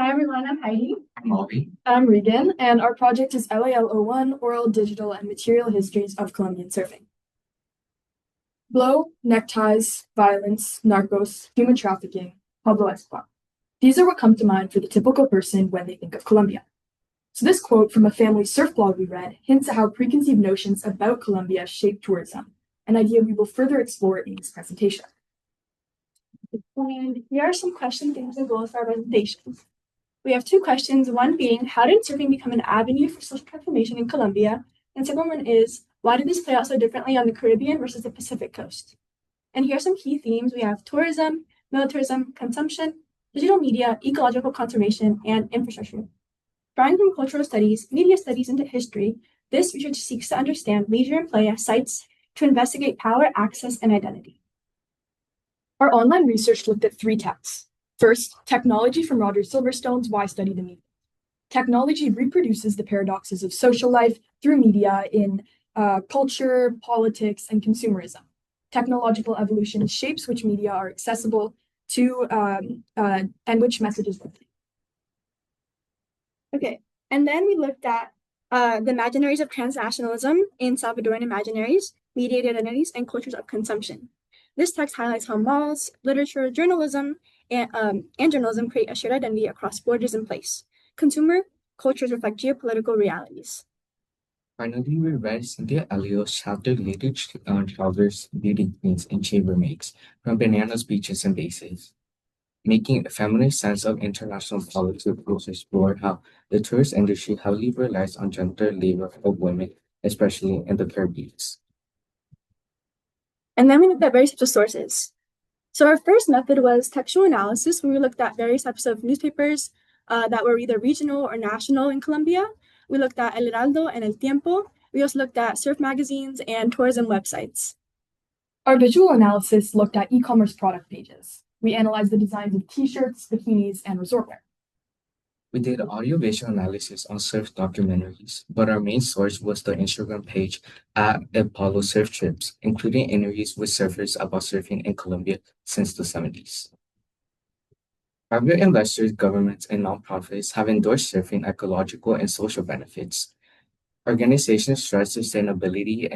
Hi everyone, I'm Heidi. I'm Ollie. I'm Regan, and our project is LAL01, Oral, Digital, and Material Histories of Colombian Surfing. Blow, neckties, violence, narcos, human trafficking, Pablo Escobar. These are what come to mind for the typical person when they think of Colombia. So this quote from a family surf blog we read hints at how preconceived notions about Colombia shape tourism, an idea we will further explore in this presentation. And here are some question things and goals for our presentation. We have two questions, one being, how did surfing become an avenue for social transformation in Colombia? And second one is, why did this play out so differently on the Caribbean versus the Pacific coast? And here are some key themes. We have tourism, militarism, consumption, digital media, ecological conservation, and infrastructure. Drawing from cultural studies, media studies into history, this research seeks to understand leisure and play as sites to investigate power, access, and identity. Our online research looked at three texts. First, Technology from Roger Silverstone's Why Study the Media. Technology reproduces the paradoxes of social life through media in culture, politics, and consumerism. Technological evolution shapes which media are accessible to and which messages resonate. Okay, and then we looked at the imaginaries of transnationalism in Salvadoran imaginaries, mediated identities, and cultures of consumption. This text highlights how malls, literature, journalism, and journalism create a shared identity across borders and place. Consumer cultures reflect geopolitical realities. Finally, we read Cynthia Elliot's chapter Later Travelers, Beauty Queens, and Chambermaids from Bananas, Beaches, and Bases. Making a feminist sense of international politics will explore how the tourist industry heavily relies on gender labor of women, especially in the Caribbean. And then we looked at various types of sources. So our first method was textual analysis, where we looked at various types of newspapers that were either regional or national in Colombia. We looked at El Heraldo and El Tiempo. We also looked at surf magazines and tourism websites. Our visual analysis looked at e-commerce product pages. We analyzed the designs of t-shirts, bikinis, and resort wear. We did audio-visual analysis on surf documentaries, but our main source was the Instagram page at Apollo Surf Trips, including interviews with surfers about surfing in Colombia since the 70s. Private investors, governments, and nonprofits have endorsed surfing ecological and social benefits. Organizations stress sustainability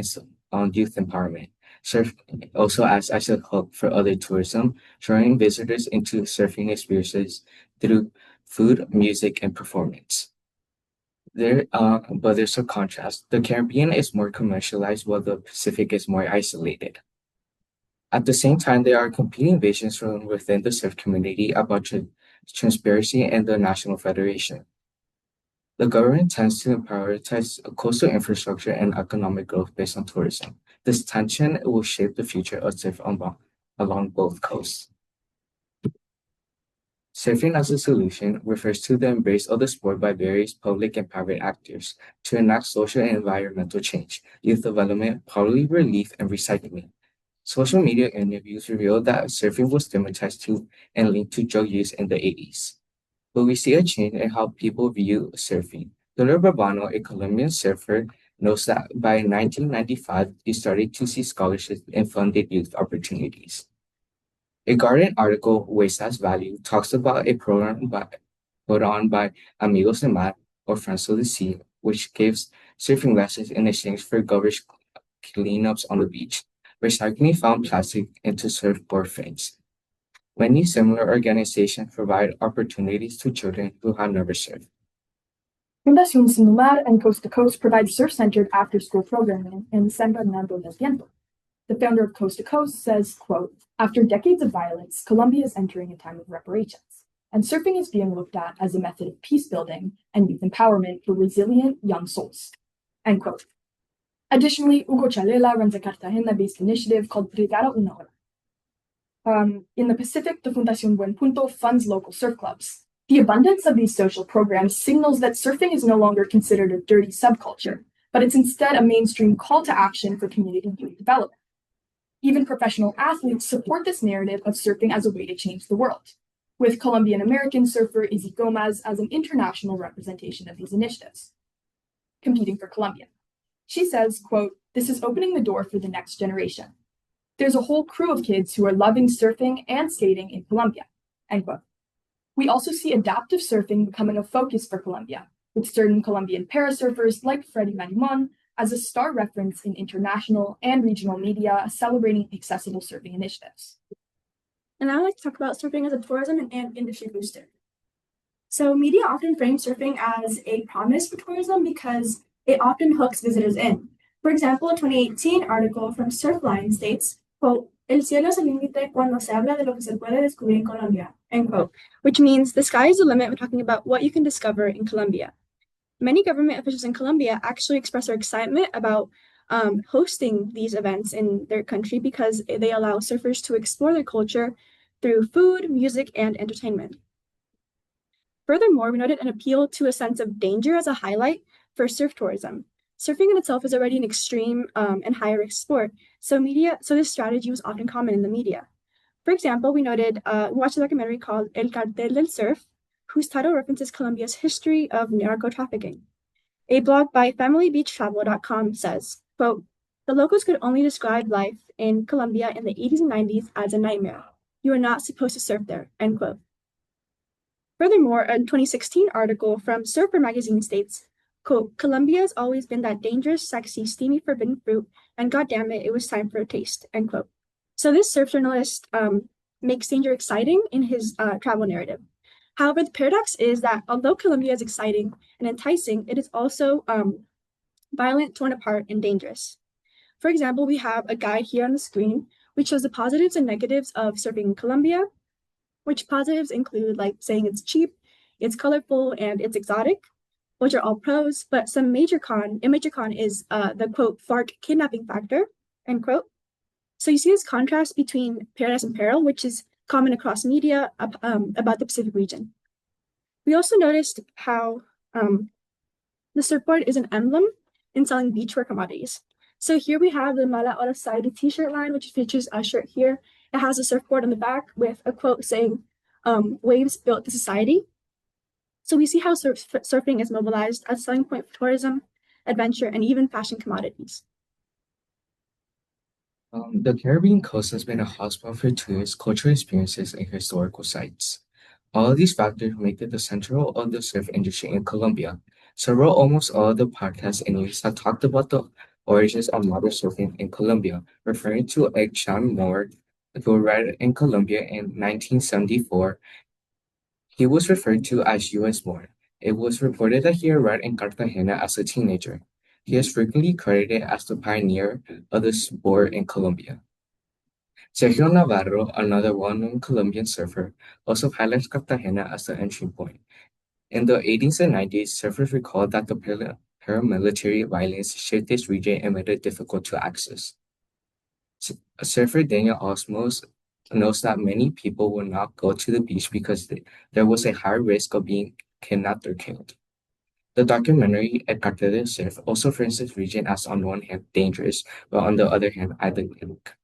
and youth empowerment. Surf also acts as a hub for other tourism, drawing visitors into surfing experiences through food, music, and performance. But there's a contrast. The Caribbean is more commercialized while the Pacific is more isolated. At the same time, there are competing visions from within the surf community about transparency and the National Federation. The government tends to prioritize coastal infrastructure and economic growth based on tourism. This tension will shape the future of surf along both coasts. Surfing as a solution refers to the embrace of the sport by various public and private actors to enact social and environmental change, youth development, poverty relief, and recycling. Social media interviews revealed that surfing was stigmatized to and linked to drug use in the 80s. But we see a change in how people view surfing. Dolor Barbano, a Colombian surfer, notes that by 1995, he started to see scholarships and funded youth opportunities. A Guardian article, Waste as Value, talks about a program put on by Amigos de Mar, or Friends of the Sea, which gives surfing lessons in exchange for garbage cleanups on the beach, recycling found plastic into surfboard fins. Many similar organizations provide opportunities to children who have never surfed. Fundación Sinumar and Coast to Coast provide surf-centered after-school programming in San Bernardo del Viento. The founder of Coast to Coast says, quote, "After decades of violence, Colombia is entering a time of reparations, and surfing is being looked at as a method of peace building and youth empowerment for resilient young souls." End quote. Additionally, Hugo Chalela runs a Cartagena-based initiative called Brigada Una Hora. In the Pacific, the Fundación Buen Punto funds local surf clubs. The abundance of these social programs signals that surfing is no longer considered a dirty subculture, but it's instead a mainstream call to action for community youth development. Even professional athletes support this narrative of surfing as a way to change the world, with Colombian-American surfer Izzy Gomez as an international representation of these initiatives, competing for Colombia. She says, quote, "This is opening the door for the next generation. There's a whole crew of kids who are loving surfing and skating in Colombia," end quote. We also see adaptive surfing becoming a focus for Colombia, with certain Colombian parasurfers like Freddy Marimon as a star reference in international and regional media celebrating accessible surfing initiatives. And now I'd like to talk about surfing as a tourism and industry booster. So media often frames surfing as a promise for tourism because it often hooks visitors in. For example, a 2018 article from Surfline states, quote, El cielo es el límite cuando se habla de lo que se puede descubrir en Colombia, end quote, which means the sky is the limit when talking about what you can discover in Colombia. Many government officials in Colombia actually express their excitement about hosting these events in their country because they allow surfers to explore their culture through food, music, and entertainment. Furthermore, we noted an appeal to a sense of danger as a highlight for surf tourism. Surfing in itself is already an extreme and high risk sport, so this strategy was often common in the media. For example, we watched a documentary called El Cartel del Surf, whose title references Colombia's history of narco trafficking. A blog by FamilyBeachTravel.com says, quote, the locals could only describe life in Colombia in the 80s and 90s as a nightmare. You are not supposed to surf there, end quote. Furthermore, a 2016 article from Surfer magazine states, quote, Colombia has always been that dangerous, sexy, steamy, forbidden fruit, and goddamn it was time for a taste, end quote. So this surf journalist makes danger exciting in his travel narrative. However, the paradox is that although Colombia is exciting and enticing, it is also violent, torn apart, and dangerous. For example, we have a guide here on the screen, which shows the positives and negatives of surfing in Colombia, which positives include like saying it's cheap, it's colorful, and it's exotic, which are all pros, but a major con is the quote, FARC kidnapping factor, end quote. So you see this contrast between paradise and peril, which is common across media about the Pacific region. We also noticed how the surfboard is an emblem in selling beachwear commodities. So here we have the Mala Hora Society t-shirt line, which features a shirt here. It has a surfboard on the back with a quote saying, waves built the society. So we see how surfing is mobilized as a selling point for tourism, adventure, and even fashion commodities. The Caribbean coast has been a hotspot for tourists, cultural experiences, and historical sites. All of these factors make it the central of the surf industry in Colombia. So almost all of the podcasts and news have talked about the origins of modern surfing in Colombia, referring to Eggshan Moore, who arrived in Colombia in 1974. He was referred to as U.S. born. It was reported that he arrived in Cartagena as a teenager. He is frequently credited as the pioneer of the sport in Colombia. Sergio Navarro, another well-known Colombian surfer, also highlights Cartagena as the entry point. In the 80s and 90s, surfers recalled that the paramilitary violence shaped this region and made it difficult to access. Surfer Daniel Osmos notes that many people will not go to the beach because there was a high risk of being kidnapped or killed. The documentary El Cartel del Surf also frames this region as on one hand dangerous, but on the other hand idyllic.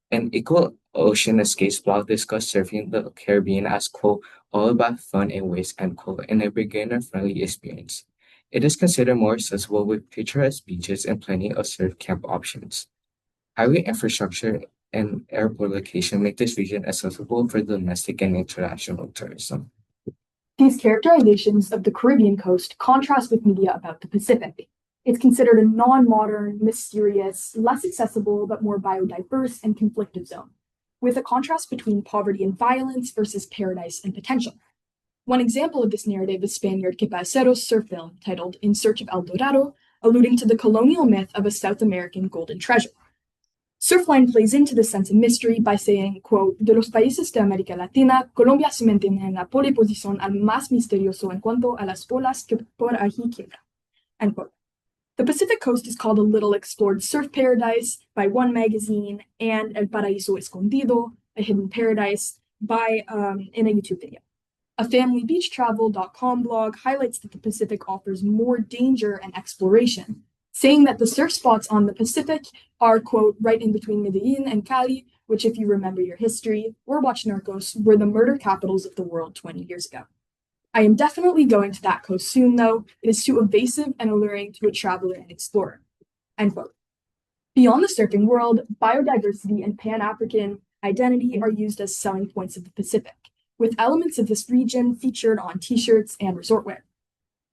An Equal Ocean Escapes blog discussed surfing the Caribbean as, quote, all about fun and waste, end quote, and a beginner-friendly experience. It is considered more accessible with picturesque beaches and plenty of surf camp options. Highway infrastructure and airport location make this region accessible for domestic and international tourism. These characterizations of the Caribbean coast contrast with media about the Pacific. It's considered a non-modern, mysterious, less accessible, but more biodiverse and conflicted zone, with a contrast between poverty and violence versus paradise and potential. One example of this narrative is Spaniard Quepacero's surf film titled In Search of El Dorado, alluding to the colonial myth of a South American golden treasure. Surfline plays into this sense of mystery by saying, quote, de los países de América Latina, Colombia se mantiene en la pole posición al más misterioso en cuanto a las olas que por allí quiebran, end quote. The Pacific coast is called a little explored surf paradise by one magazine and El Paraíso Escondido, a hidden paradise, in a YouTube video. A FamilyBeachTravel.com blog highlights that the Pacific offers more danger and exploration, saying that the surf spots on the Pacific are, quote, right in between Medellin and Cali, which, if you remember your history or watch Narcos, were the murder capitals of the world 20 years ago. I am definitely going to that coast soon, though. It is too evasive and alluring to a traveler and explorer, end quote. Beyond the surfing world, biodiversity and Pan-African identity are used as selling points of the Pacific. with elements of this region featured on t-shirts and resort wear.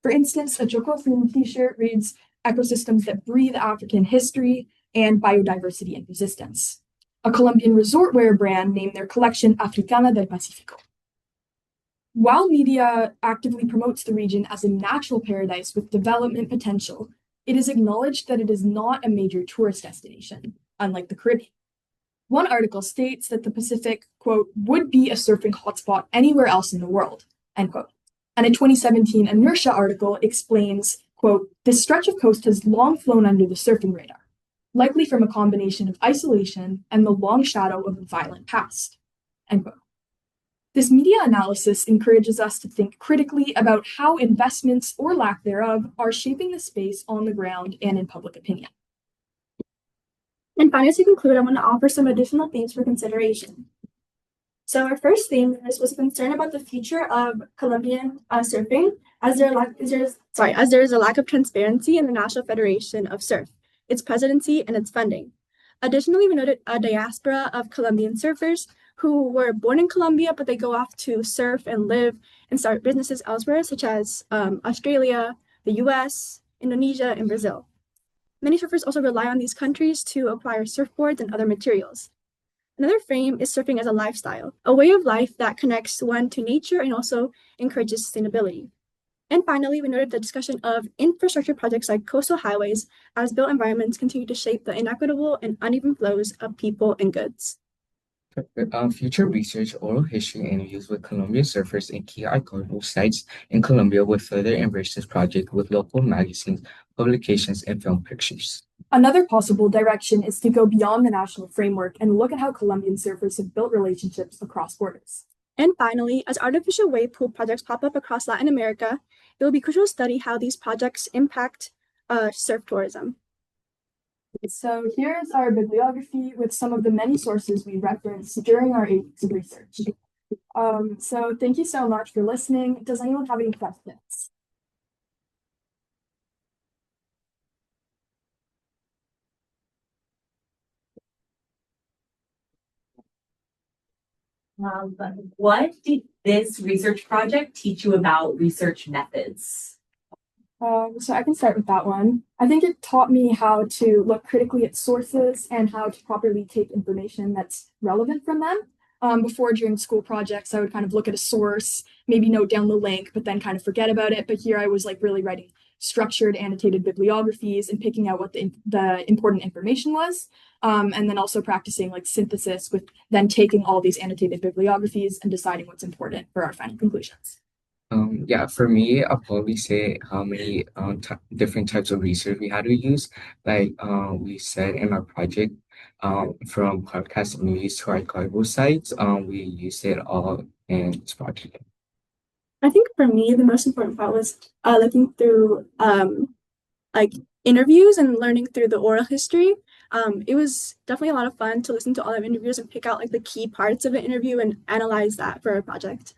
For instance, a Joko-themed t-shirt reads, "Ecosystems that breathe African history and biodiversity and resistance." A Colombian resort wear brand named their collection Africana del Pacífico. While media actively promotes the region as a natural paradise with development potential, it is acknowledged that it is not a major tourist destination, unlike the Caribbean. One article states that the Pacific, quote, "would be a surfing hotspot anywhere else in the world," end quote. And a 2017 Inertia article explains, quote, "this stretch of coast has long flown under the surfing radar, likely from a combination of isolation and the long shadow of a violent past," end quote. This media analysis encourages us to think critically about how investments or lack thereof are shaping the space on the ground and in public opinion. And finally, to conclude, I want to offer some additional themes for consideration. So our first theme was a concern about the future of Colombian surfing, as there is a lack of transparency in the National Federation of Surf, its presidency, and its funding. Additionally, we noted a diaspora of Colombian surfers who were born in Colombia, but they go off to surf and live and start businesses elsewhere, such as Australia, the US, Indonesia, and Brazil. Many surfers also rely on these countries to acquire surfboards and other materials. Another frame is surfing as a lifestyle, a way of life that connects one to nature and also encourages sustainability. And finally, we noted the discussion of infrastructure projects like coastal highways, as built environments continue to shape the inequitable and uneven flows of people and goods. Future research, oral history interviews with Colombian surfers and key archaeological sites in Colombia will further enrich this project with local magazines, publications, and film pictures. Another possible direction is to go beyond the national framework and look at how Colombian surfers have built relationships across borders. And finally, as artificial wave pool projects pop up across Latin America, it will be crucial to study how these projects impact surf tourism. So here's our bibliography with some of the many sources we referenced during our 8 weeks of research. So thank you so much for listening. Does anyone have any questions? What did this research project teach you about research methods? So I can start with that one. I think it taught me how to look critically at sources and how to properly take information that's relevant from them. Before, during school projects, I would kind of look at a source, maybe note down the link, but then kind of forget about it. But here I was like really writing structured annotated bibliographies and picking out what the important information was. And then also practicing like synthesis with then taking all these annotated bibliographies and deciding what's important for our final conclusions. Yeah, for me, I'll probably say how many different types of research we had to use. Like we said in our project, from podcast movies to archival sites, we used it all in this project. I think for me, the most important part was looking through like interviews and learning through the oral history. It was definitely a lot of fun to listen to all the interviews and pick out like the key parts of an interview and analyze that for our project.